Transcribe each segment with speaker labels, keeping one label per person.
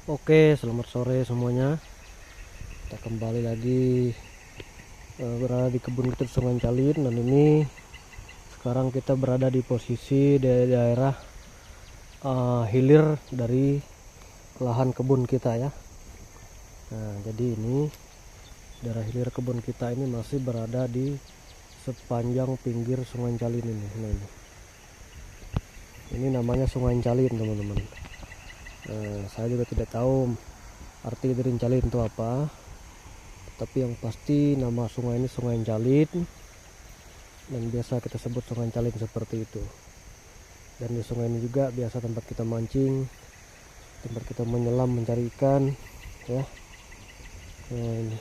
Speaker 1: Oke, selamat sore semuanya. Kita kembali lagi berada di kebun kita di Sungai Calin, dan ini sekarang kita berada di posisi daerah hilir dari lahan kebun kita ya. Nah, jadi ini daerah hilir kebun kita ini masih berada di sepanjang pinggir Sungai Calin ini. Nah, ini namanya Sungai Calin, teman-teman. Saya juga tidak tahu arti dari Calin itu apa, tapi yang pasti nama sungai ini Sungai Calin, dan biasa kita sebut Sungai Calin seperti itu. Dan di sungai ini juga biasa tempat kita mancing, tempat kita menyelam mencari ikan ya. Nah, ini.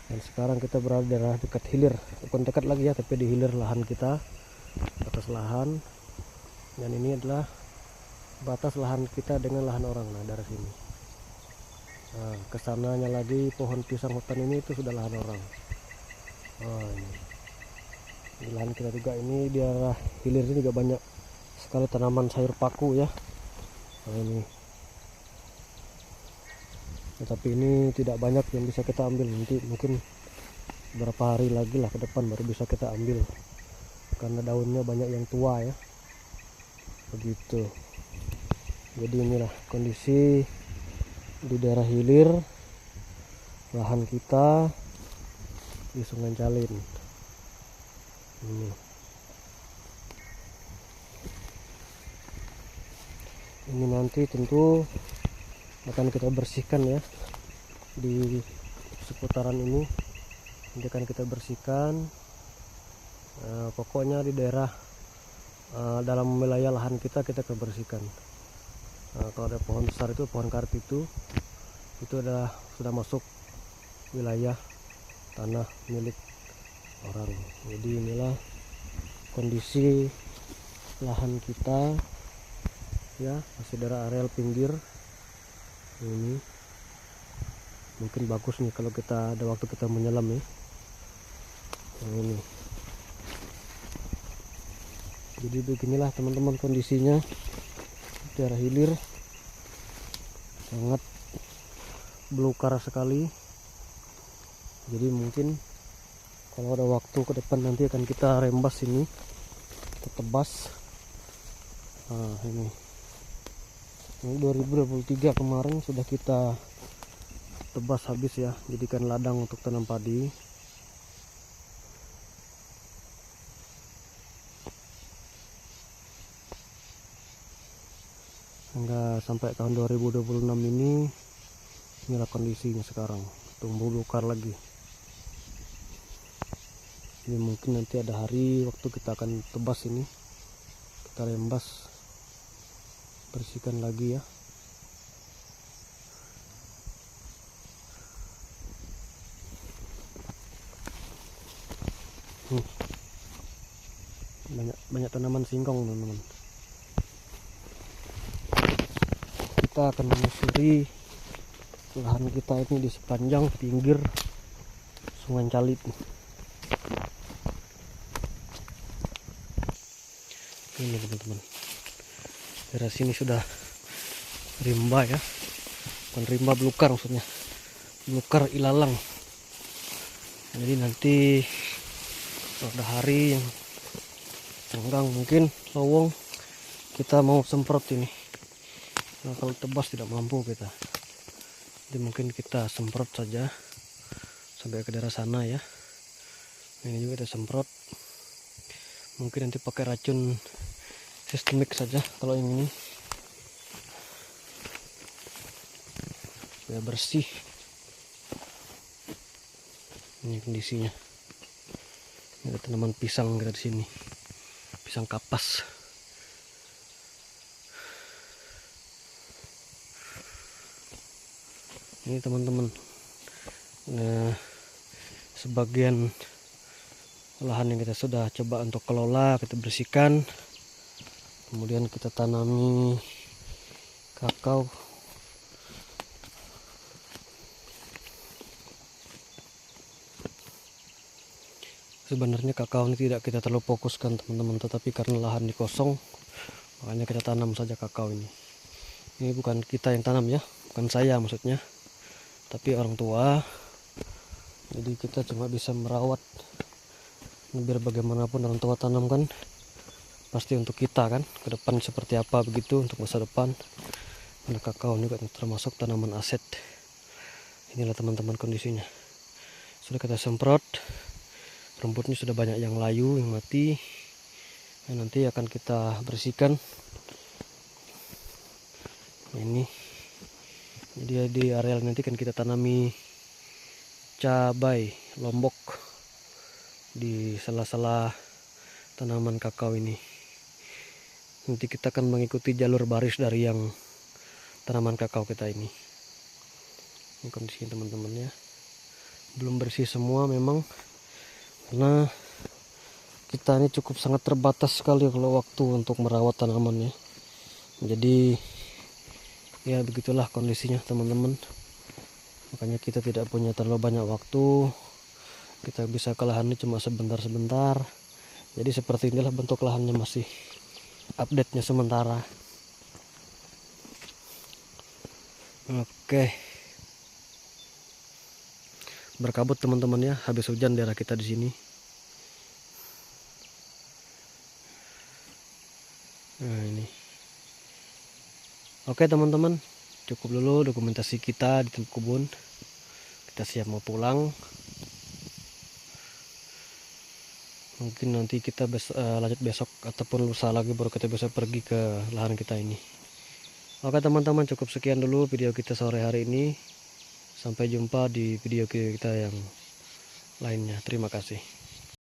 Speaker 1: Dan sekarang kita berada di daerah dekat hilir, bukan dekat lagi ya, tapi di hilir lahan kita, batas lahan. Dan ini adalah batas lahan kita dengan lahan orang. Nah, dari sini, nah, kesananya lagi pohon pisang hutan ini itu sudah lahan orang. Nah, ini di lahan kita juga, ini di daerah hilir ini juga banyak sekali tanaman sayur paku ya. Nah, ini, tetapi ini tidak banyak yang bisa kita ambil. Nanti mungkin beberapa hari lagi lah ke depan baru bisa kita ambil, karena daunnya banyak yang tua ya, begitu. Jadi inilah kondisi di daerah hilir lahan kita di Sungai Calin ini nanti tentu akan kita bersihkan ya. Di seputaran ini akan kita bersihkan. Pokoknya di daerah dalam wilayah lahan kita akan bersihkan. Kalau ada pohon besar itu, pohon karet itu adalah sudah masuk wilayah tanah milik orang. Jadi inilah kondisi lahan kita ya, masih daerah areal pinggir ini. Mungkin bagus nih kalau kita ada waktu kita menyelam ya. Ini jadi beginilah teman-teman kondisinya. Daerah hilir sangat belukar sekali. Jadi mungkin kalau ada waktu ke depan nanti akan kita rembas ini, kita tebas. Nah, ini 2023 kemarin sudah kita tebas habis ya, jadikan ladang untuk tanam padi. Hingga sampai tahun 2026 inilah kondisinya sekarang, tumbuh belukar lagi. Ini mungkin nanti ada hari waktu kita akan tebas ini, kita rembas, bersihkan lagi ya. Banyak tanaman singkong teman-teman. Kita akan menyusuri lahan kita ini di sepanjang pinggir Sungai Calin. Ini teman-teman, daerah sini sudah rimba ya, bukan rimba, belukar maksudnya, belukar ilalang. Jadi nanti ada hari yang senggang, mungkin lowong, kita mau semprot ini. Nah, kalau tebas tidak mampu kita, jadi mungkin kita semprot saja sampai ke daerah sana ya. Ini juga kita semprot, mungkin nanti pakai racun sistemik saja kalau yang ini, supaya bersih. Ini kondisinya. Ini ada tanaman pisang kita di sini, pisang kapas. Ini teman-teman, nah, sebagian lahan yang kita sudah coba untuk kelola, kita bersihkan, kemudian kita tanami kakao. Sebenarnya kakao ini tidak kita terlalu fokuskan teman-teman, tetapi karena lahan ini kosong, makanya kita tanam saja kakao ini. Ini bukan kita yang tanam ya, bukan saya maksudnya, tapi orang tua. Jadi kita cuma bisa merawat. Biar bagaimanapun orang tua tanam kan pasti untuk kita kan, ke depan seperti apa begitu, untuk masa depan. Karena kakao juga termasuk tanaman aset. Inilah teman-teman kondisinya. Sudah kita semprot, rumputnya sudah banyak yang layu, yang mati. Nah, nanti akan kita bersihkan. Ini jadi di areal nanti kan kita tanami cabai lombok di sela-sela tanaman kakao ini. Nanti kita akan mengikuti jalur baris dari yang tanaman kakao kita ini. Ini kondisinya teman-teman ya. Belum bersih semua memang, karena kita ini cukup sangat terbatas sekali kalau waktu untuk merawat tanamannya. Jadi ya begitulah kondisinya teman-teman. Makanya kita tidak punya terlalu banyak waktu. Kita bisa ke lahannya cuma sebentar-sebentar. Jadi seperti inilah bentuk lahannya, masih update-nya sementara. Oke. Berkabut teman-teman ya, habis hujan daerah kita di sini. Nah ini. Oke teman-teman, cukup dulu dokumentasi kita di kebun. Kita siap mau pulang. Mungkin nanti kita lanjut besok ataupun lusa lagi, baru kita bisa pergi ke lahan kita ini. Oke teman-teman, cukup sekian dulu video kita sore hari ini. Sampai jumpa di video kita yang lainnya. Terima kasih.